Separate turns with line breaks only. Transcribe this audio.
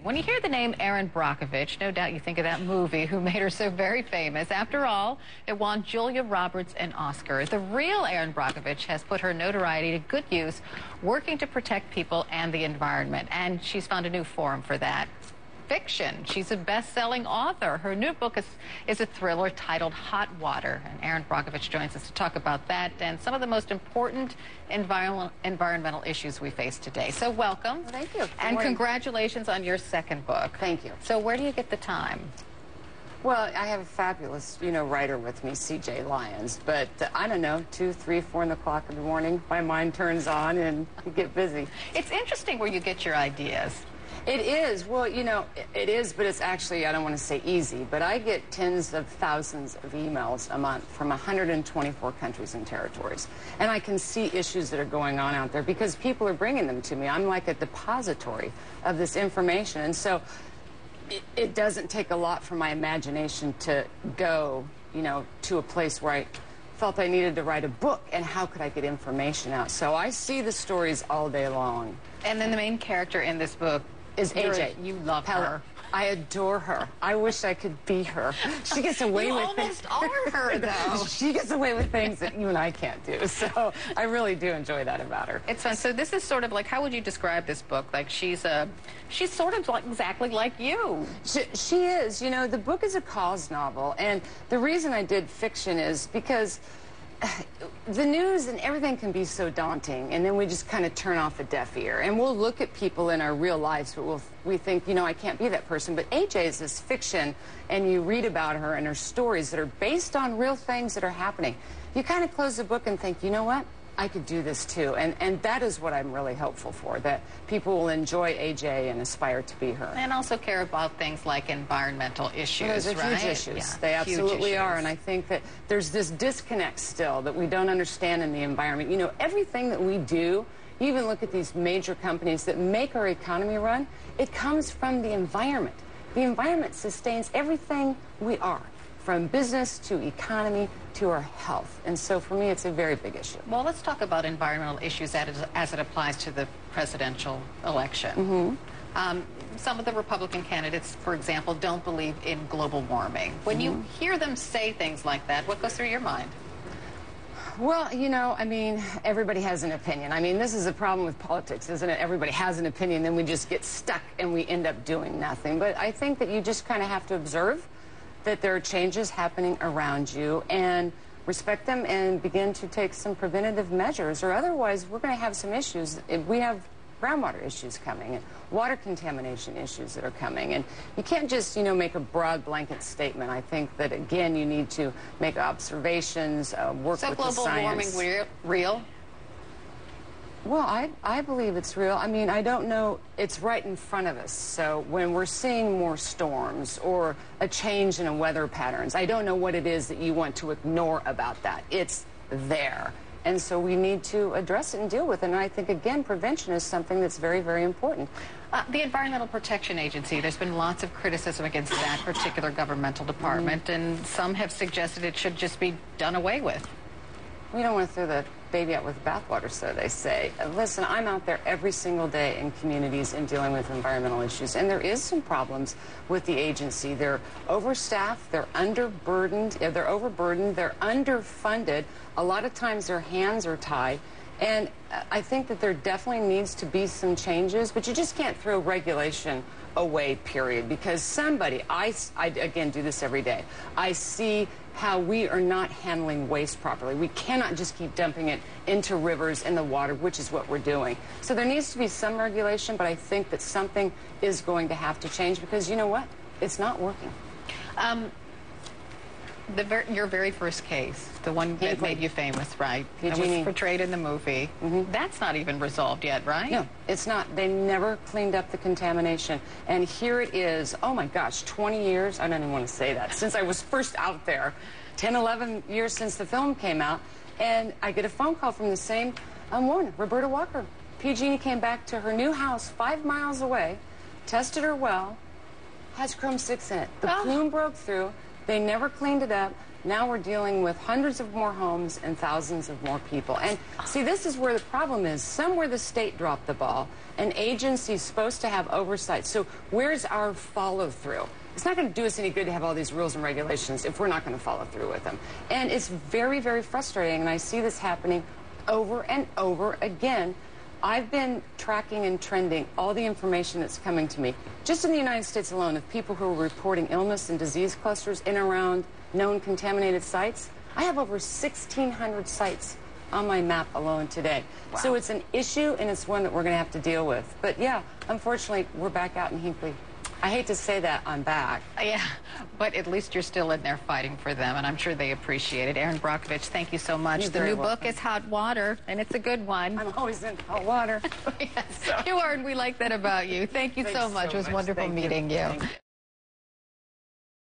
When you hear the name Erin Brockovich, no doubt you think of that movie who made her so very famous. After all, it won Julia Roberts an Oscar. The real Erin Brockovich has put her notoriety to good use, working to protect people and the environment. And she's found a new forum for that. Fiction. She's a best-selling author. Her new book is a thriller titled Hot Water. And Erin Brockovich joins us to talk about that and some of the most important environmental issues we face today. So welcome.
Well, thank you.
And congratulations on your second book.
Thank you.
So where do you get the time?
Well, I have a fabulous, writer with me, C.J. Lyons. But I don't know, 2, 3, 4 o'clock in the morning, my mind turns on and you get busy.
It's interesting where you get your ideas.
It is. Well, it is, but it's actually, I don't want to say easy, but I get tens of thousands of emails a month from 124 countries and territories. And I can see issues that are going on out there because people are bringing them to me. I'm like a depository of this information. And so it doesn't take a lot for my imagination to go, to a place where I felt I needed to write a book, and how could I get information out? So I see the stories all day long.
And then the main character in this book
is AJ.
You love her.
I adore her. I wish I could be her. She gets away with things.
You almost are her, though.
She gets away with things that you and I can't do. So I really do enjoy that about her.
It's fun. So this is sort of like, how would you describe this book? Like she's sort of like exactly like you.
She is. The book is a cause novel, and the reason I did fiction is because the news and everything can be so daunting, and then we just kind of turn off a deaf ear. And we'll look at people in our real lives, but we think, I can't be that person. But AJ is this fiction, and you read about her and her stories that are based on real things that are happening. You kind of close the book and think, you know what? I could do this too. And that is what I'm really hopeful for, that people will enjoy AJ and aspire to be her.
And also care about things like environmental issues,
those are
right?
huge issues.
Yeah,
they absolutely
issues.
are. And I think that there's this disconnect still that we don't understand in the environment. Everything that we do, you even look at these major companies that make our economy run, it comes from the environment. The environment sustains everything we are, from business to economy to our health. And so for me, it's a very big issue.
Well, let's talk about environmental issues as it applies to the presidential election. Some of the Republican candidates, for example, don't believe in global warming. When you hear them say things like that, what goes through your mind?
Well, everybody has an opinion. This is a problem with politics, isn't it? Everybody has an opinion, then we just get stuck and we end up doing nothing. But I think that you just kind of have to observe that there are changes happening around you and respect them and begin to take some preventative measures, or otherwise we're going to have some issues. We have groundwater issues coming and water contamination issues that are coming, and you can't just make a broad blanket statement. I think that, again, you need to make observations, work with the science.
So global warming real?
Well, I believe it's real. I don't know. It's right in front of us. So when we're seeing more storms or a change in weather patterns, I don't know what it is that you want to ignore about that. It's there. And so we need to address it and deal with it. And I think, again, prevention is something that's very, very important.
The Environmental Protection Agency, there's been lots of criticism against that particular governmental department, and some have suggested it should just be done away with.
We don't want to throw the baby out with the bathwater, so they say. Listen, I'm out there every single day in communities and dealing with environmental issues, and there is some problems with the agency. They're overstaffed, they're underburdened, they're overburdened, they're underfunded. A lot of times their hands are tied, and I think that there definitely needs to be some changes, but you just can't throw regulation away, period, because somebody, I again do this every day, I see how we are not handling waste properly. We cannot just keep dumping it into rivers and the water, which is what we're doing. So there needs to be some regulation, but I think that something is going to have to change because you know what? It's not working.
Your very first case, the one that made you famous, right? That was portrayed in the movie. That's not even resolved yet, right?
No, it's not. They never cleaned up the contamination. And here it is, oh my gosh, 20 years, I don't even want to say that, since I was first out there, 10, 11 years since the film came out, and I get a phone call from the same woman, Roberta Walker. PG&E came back to her new house 5 miles away, tested her well, has chrome 6 in it. The plume broke through. They never cleaned it up. Now we're dealing with hundreds of more homes and thousands of more people. And see, this is where the problem is. Somewhere the state dropped the ball. An agency is supposed to have oversight. So where's our follow-through? It's not going to do us any good to have all these rules and regulations if we're not going to follow through with them. And it's very, very frustrating, and I see this happening over and over again. I've been tracking and trending all the information that's coming to me, just in the United States alone, of people who are reporting illness and disease clusters in and around known contaminated sites. I have over 1,600 sites on my map alone today. Wow. So it's an issue, and it's one that we're going to have to deal with. But yeah, unfortunately, we're back out in Hinckley. I hate to say that, I'm back.
Yeah, but at least you're still in there fighting for them, and I'm sure they appreciate it. Erin Brockovich, thank you so much. The new book is Hot Water, and it's a good one.
I'm always in hot water.
Yes, you are, and we like that about you. Thank you so much. It was wonderful meeting you.